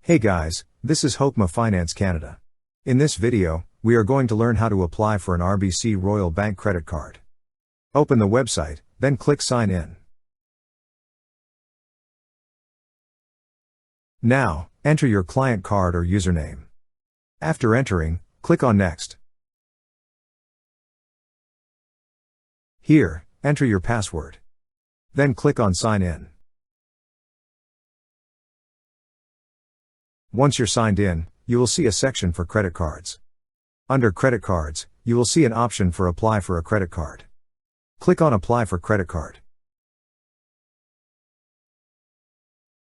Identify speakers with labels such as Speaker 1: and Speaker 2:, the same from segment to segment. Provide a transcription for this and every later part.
Speaker 1: Hey guys, this is Hokma Finance Canada. In this video, we are going to learn how to apply for an RBC Royal Bank credit card. Open the website, then click Sign In. Now, enter your client card or username. After entering, click on Next. Here, enter your password. Then click on Sign In. Once you're signed in, you will see a section for credit cards. Under Credit Cards, you will see an option for Apply for a credit card. Click on Apply for credit card.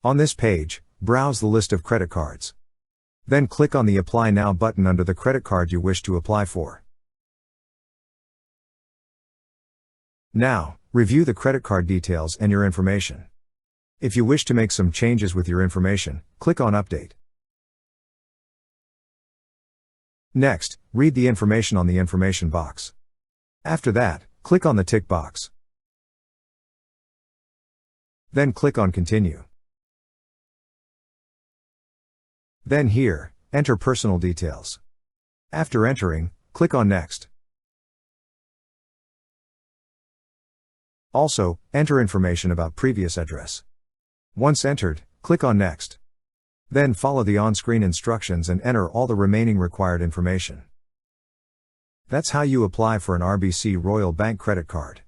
Speaker 1: On this page, browse the list of credit cards. Then click on the Apply Now button under the credit card you wish to apply for. Now, review the credit card details and your information. If you wish to make some changes with your information, click on Update. Next, read the information on the information box. After that, click on the tick box. Then click on Continue. Then here, enter personal details. After entering, click on Next. Also, enter information about previous address. Once entered, click on Next. Then follow the on-screen instructions and enter all the remaining required information. That's how you apply for an RBC Royal Bank credit card.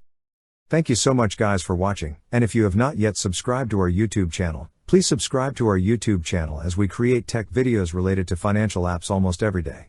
Speaker 1: Thank you so much guys for watching, and if you have not yet subscribed to our YouTube channel, please subscribe to our YouTube channel as we create tech videos related to financial apps almost every day.